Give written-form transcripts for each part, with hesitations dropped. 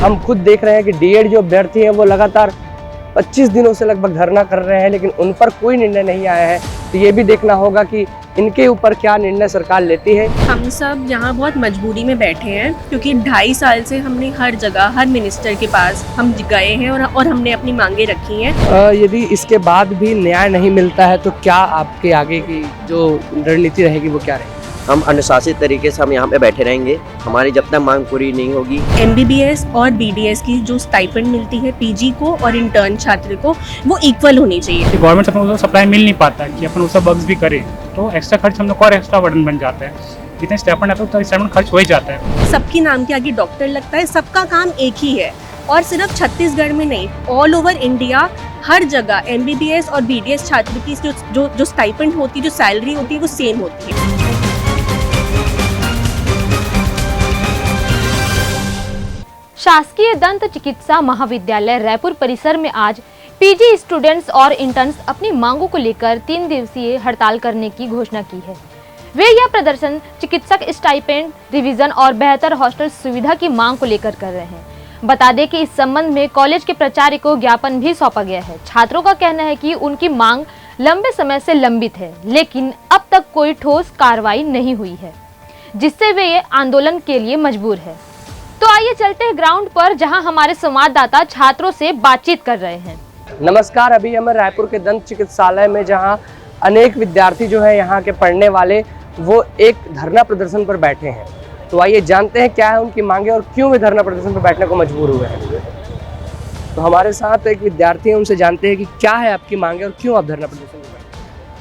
हम खुद देख रहे हैं कि डीएड जो अभ्यर्थी हैं वो लगातार 25 दिनों से लगभग धरना कर रहे हैं, लेकिन उन पर कोई निर्णय नहीं आया है। तो ये भी देखना होगा कि इनके ऊपर क्या निर्णय सरकार लेती है। हम सब यहाँ बहुत मजबूरी में बैठे हैं क्योंकि 2.5 साल से हमने हर जगह हर मिनिस्टर के पास हम गए हैं और हमने अपनी मांगे रखी हैं। यदि इसके बाद भी न्याय नहीं मिलता है तो क्या आपके आगे की जो रणनीति रहेगी वो क्या रहेगी? हम अनुशासित तरीके से हम यहाँ पे बैठे रहेंगे। हमारी जब तक मांग पूरी नहीं होगी, MBBS और BDS की जो स्टाइपेंड मिलती है PG को और इंटर्न छात्र को, वो इक्वल होनी चाहिए। गवर्नमेंट से अपन को सप्लाई मिल नहीं पाता कि अपन उसका वर्क्स भी करें, तो एक्स्ट्रा खर्च हम लोग को और एक्स्ट्रा बर्डन बन जाता है। जितने स्टाइपेंड आता है तो स्टाइपेंड खर्च हो ही जाता है। सबके नाम के आगे डॉक्टर लगता है, सबका काम एक ही है। और सिर्फ छत्तीसगढ़ में नहीं, ऑल ओवर इंडिया हर जगह MBBS और BDS छात्र की जो स्टाइपेंड होती है, जो सैलरी होती है, वो सेम होती है। शासकीय दंत चिकित्सा महाविद्यालय रायपुर परिसर में आज PG स्टूडेंट्स और इंटर्न्स अपनी मांगों को लेकर 3 दिवसीय हड़ताल करने की घोषणा की है। वे यह प्रदर्शन चिकित्सक स्टाइपेंड, रिवीजन और बेहतर हॉस्टल सुविधा की मांग को लेकर कर रहे हैं। बता दें कि इस संबंध में कॉलेज के प्राचार्य को ज्ञापन भी सौंपा गया है। छात्रों का कहना है कि उनकी मांग लंबे समय से लंबित है, लेकिन अब तक कोई ठोस कार्रवाई नहीं हुई है, जिससे वे ये आंदोलन के लिए मजबूर है। तो आइए चलते हैं ग्राउंड पर, जहां हमारे संवाददाता छात्रों से बातचीत कर रहे हैं। नमस्कार, अभी हम रायपुर के दंत चिकित्सालय में, जहां अनेक विद्यार्थी जो है यहाँ के पढ़ने वाले, वो एक धरना प्रदर्शन पर बैठे हैं। तो आइए जानते हैं क्या है उनकी मांगे और क्यों वे धरना प्रदर्शन पर बैठने को मजबूर हुए हैं। तो हमारे साथ एक विद्यार्थी है, उनसे जानते हैं कि क्या है आपकी मांगे और क्यों आप धरना प्रदर्शन पर बैठे हैं।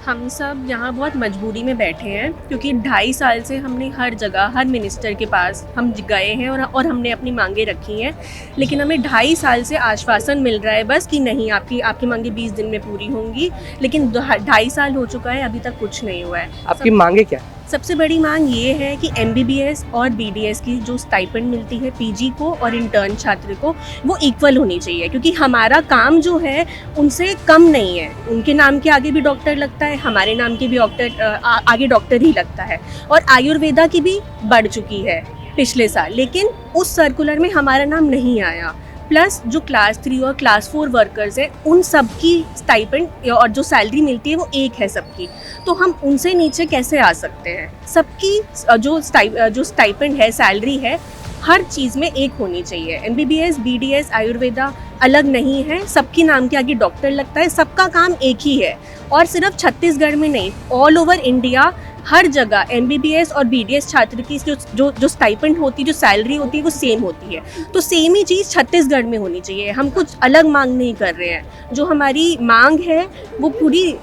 हम सब यहाँ बहुत मजबूरी में बैठे हैं क्योंकि 2.5 साल से हमने हर जगह हर मिनिस्टर के पास हम गए हैं और हमने अपनी मांगे रखी हैं, लेकिन हमें 2.5 साल से आश्वासन मिल रहा है बस कि नहीं, आपकी मांगे 20 दिन में पूरी होंगी, लेकिन 2.5 साल हो चुका है, अभी तक कुछ नहीं हुआ है। आपकी मांगे क्या है? सबसे बड़ी मांग ये है कि MBBS और BDS की जो स्टाइपेंड मिलती है PG को और इंटर्न छात्र को, वो इक्वल होनी चाहिए, क्योंकि हमारा काम जो है उनसे कम नहीं है। उनके नाम के आगे भी डॉक्टर लगता है, हमारे नाम के भी आगे डॉक्टर ही लगता है। और आयुर्वेदा की भी बढ़ चुकी है पिछले साल, लेकिन उस सर्कुलर में हमारा नाम नहीं आया। प्लस जो क्लास 3 और क्लास 4 वर्कर्स हैं, उन सब की स्टाइपेंड और जो सैलरी मिलती है वो एक है सबकी, तो हम उनसे नीचे कैसे आ सकते हैं? सबकी जो स्टाइपेंड है, सैलरी है, हर चीज़ में एक होनी चाहिए। MBBS, BDS, आयुर्वेदा अलग नहीं है, सबके नाम के आगे डॉक्टर लगता है, सबका काम एक ही है। और सिर्फ छत्तीसगढ़ में नहीं, ऑल ओवर इंडिया हर जगह MBBS और BDS छात्र की जो स्टाइपेंड होती है, जो सैलरी होती है, वो सेम होती है। तो सेम ही चीज़ छत्तीसगढ़ में होनी चाहिए। हम कुछ अलग मांग नहीं कर रहे हैं। जो हमारी मांग है वो पूरी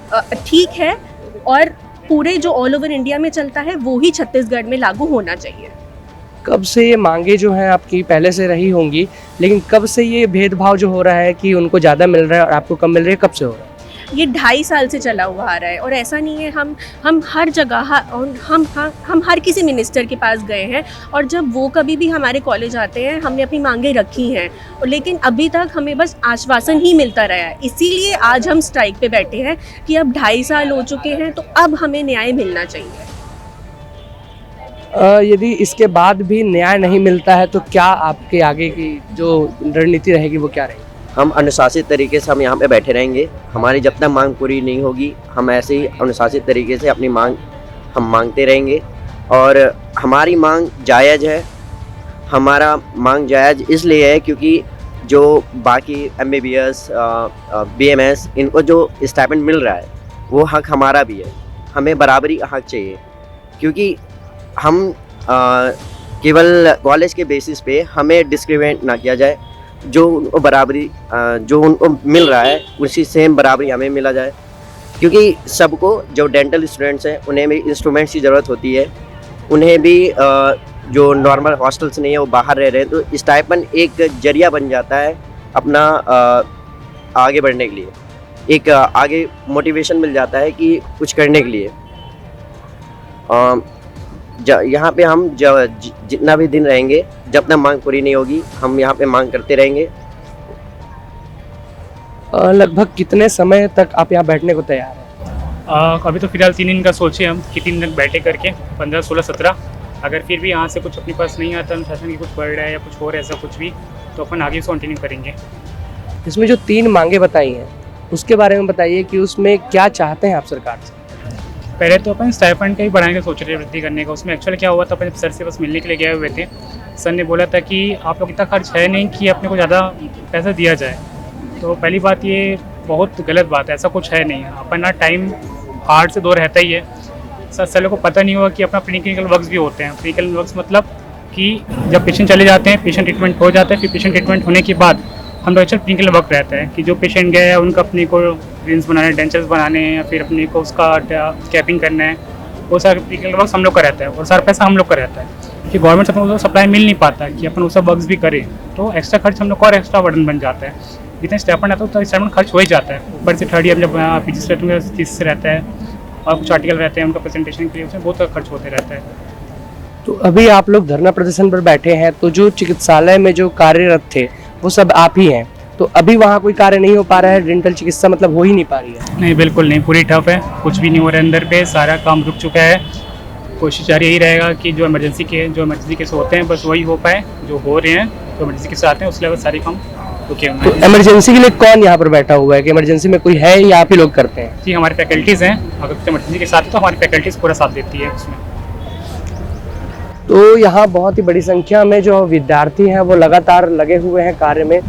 ठीक है, और पूरे जो ऑल ओवर इंडिया में चलता है वो ही छत्तीसगढ़ में लागू होना चाहिए। कब से ये मांगे जो हैं आपकी पहले से रही होंगी, लेकिन कब से ये भेदभाव जो हो रहा है कि उनको ज़्यादा मिल रहा है और आपको कम मिल रहा है, कब से हो रहा है? ये 2.5 साल से चला हुआ आ रहा है, और ऐसा नहीं है, हम हर जगह हम हर किसी मिनिस्टर के पास गए हैं, और जब वो कभी भी हमारे कॉलेज आते हैं, हमने अपनी मांगे रखी हैं, और लेकिन अभी तक हमें बस आश्वासन ही मिलता रहा है। इसीलिए आज हम स्ट्राइक पे बैठे हैं कि अब 2.5 साल हो चुके हैं, तो अब हमें न्याय मिलना चाहिए। यदि इसके बाद भी न्याय नहीं मिलता है तो क्या आपके आगे की जो रणनीति रहेगी वो क्या रहेगी? हम अनुशासित तरीके से हम यहाँ पे बैठे रहेंगे। हमारी जब तक मांग पूरी नहीं होगी, हम ऐसे ही अनुशासित तरीके से अपनी मांग हम मांगते रहेंगे। और हमारी मांग जायज़ है। हमारा मांग जायज़ इसलिए है क्योंकि जो बाकी MBBS, BMS, इनको जो स्टाइपेंड मिल रहा है वो हक हमारा भी है। हमें बराबरी का हक चाहिए, क्योंकि हम केवल कॉलेज के बेसिस पे हमें डिस्क्रिमिनेट ना किया जाए। जो उनको बराबरी जो उनको मिल रहा है उसी सेम बराबरी हमें मिला जाए, क्योंकि सबको जो डेंटल स्टूडेंट्स हैं उन्हें भी इंस्ट्रूमेंट्स की ज़रूरत होती है। उन्हें भी जो नॉर्मल हॉस्टल्स नहीं है वो बाहर रह रहे हैं, तो स्टाइपेंड एक जरिया बन जाता है अपना आगे बढ़ने के लिए। एक आगे मोटिवेशन मिल जाता है कि कुछ करने के लिए। यहाँ पे हम जितना भी दिन रहेंगे, जब तक मांग पूरी नहीं होगी, हम यहाँ पे मांग करते रहेंगे। लगभग कितने समय तक आप यहाँ बैठने को तैयार हैं? अभी तो फिलहाल 3 दिन का सोचे हम कि 3 दिन बैठे करके 15, 16, 17 अगर फिर भी यहाँ से कुछ अपने पास नहीं आता, अनुशासन की कुछ बढ़ रहा है या कुछ हो रहा है ऐसा कुछ भी, तो अपन आगे उसको कंटिन्यू करेंगे। इसमें जो 3 मांगे बताई हैं उसके बारे में बताइए कि उसमें क्या चाहते हैं आप सरकार से। पहले तो अपन स्टाइपेंड का ही बढ़ाने का सोच रहे थे, वृद्धि करने का। उसमें एक्चुअली क्या हुआ था, अपन जब सर से बस मिलने के लिए गए हुए थे, सर ने बोला था कि आप लोग इतना खर्च है नहीं कि अपने को ज़्यादा पैसा दिया जाए। तो पहली बात ये बहुत गलत बात है, ऐसा कुछ है नहीं। अपन ना टाइम 8 से 2 रहता ही है। सर को पता नहीं हुआ कि अपना प्री क्लिनिकल वर्क्स भी होते हैं। प्री क्लिनिकल वर्क्स मतलब कि जब पेशेंट चले जाते हैं, पेशेंट ट्रीटमेंट हो जाता है, फिर पेशेंट ट्रीटमेंट होने के बाद हम लोग एक्चुअल प्री क्लिनिकल वर्क रहता है कि जो पेशेंट गए हैं उनका अपने को रिंस बनाने, डेंचर्स बनाने हैं, या फिर अपने को उसका कैपिंग करना है, वो सारा प्री क्लिनिकल वर्क हम लोग का रहता है और सारा पैसा हम लोग का रहता है कि गवर्नमेंट से अपन को सप्लाई मिल नहीं पाता कि अपन वो सब वर्क्स भी करें, तो एक्स्ट्रा खर्च हम लोग का और एक्स्ट्रा बर्डन बन जाता है। जितने स्टाइपेंड आता है उतना स्टाइपेंड खर्च हो ही जाता है। ऊपर से 3rd ईयर जब पीजी स्टूडेंट तीस से रहता है और कुछ आर्टिकल रहते हैं उनका प्रेजेंटेशन के लिए, उसमें बहुत खर्च होते रहता है। तो अभी आप लोग धरना प्रदर्शन पर बैठे हैं, तो जो चिकित्सालय में जो कार्यरत थे वो सब आप ही हैं, तो अभी वहाँ कोई कार्य नहीं हो पा रहा है, डेंटल चिकित्सा मतलब हो ही नहीं पा रही है। नहीं, बिल्कुल नहीं, पूरी ठप है, कुछ भी नहीं हो रहा है अंदर पे, सारा काम रुक चुका है। कोशिश जारी यही रहेगा कि जो इमरजेंसी केस होते हैं बस वही हो पाए, जो हो रहे हैं, जो इमरजेंसी केस आते हैं उसके अलावा सारे काम रुके हुए तो हैं। इमरजेंसी के लिए कौन यहाँ पर बैठा हुआ है कि इमरजेंसी में कोई है या आप ही लोग करते हैं? जी, हमारे फैकल्टीज़ हैं, अगर कुछ इमरजेंसी के साथ है तो हमारी फैकल्टीज़ पूरा साथ देती है उसमें। तो यहाँ बहुत ही बड़ी संख्या में जो विद्यार्थी हैं वो लगातार लगे हुए हैं कार्य में,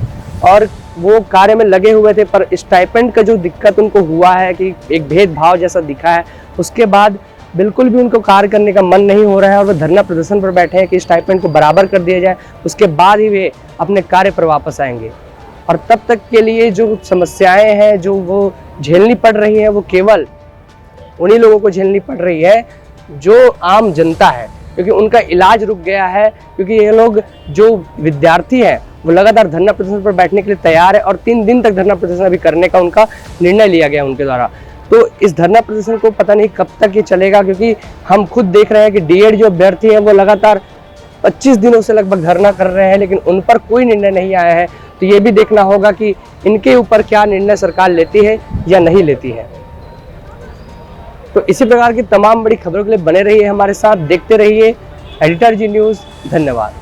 और वो कार्य में लगे हुए थे, पर स्टाइपेंड का जो दिक्कत उनको हुआ है कि एक भेदभाव जैसा दिखा है, उसके बाद बिल्कुल भी उनको कार्य करने का मन नहीं हो रहा है और वो धरना प्रदर्शन पर बैठे हैं कि स्टाइपेंड को बराबर कर दिया जाए, उसके बाद ही वे अपने कार्य पर वापस आएंगे। और तब तक के लिए जो समस्याएं हैं जो वो झेलनी पड़ रही है, वो केवल उन्हीं लोगों को झेलनी पड़ रही है जो आम जनता है, क्योंकि उनका इलाज रुक गया है, क्योंकि ये लोग जो विद्यार्थी हैं वो लगातार धरना प्रदर्शन पर बैठने के लिए तैयार है और 3 दिन तक धरना प्रदर्शन अभी करने का उनका निर्णय लिया गया उनके द्वारा। तो इस धरना प्रदर्शन को पता नहीं कब तक ये चलेगा, क्योंकि हम खुद देख रहे हैं कि डीएड जो अभ्यर्थी हैं वो लगातार 25 दिनों से लगभग धरना कर रहे हैं, लेकिन उन पर कोई निर्णय नहीं आया है। तो ये भी देखना होगा कि इनके ऊपर क्या निर्णय सरकार लेती है या नहीं लेती है। तो इसी प्रकार की तमाम बड़ी खबरों के लिए बने रहिए हमारे साथ, देखते रहिए एडिटर जी न्यूज़। धन्यवाद।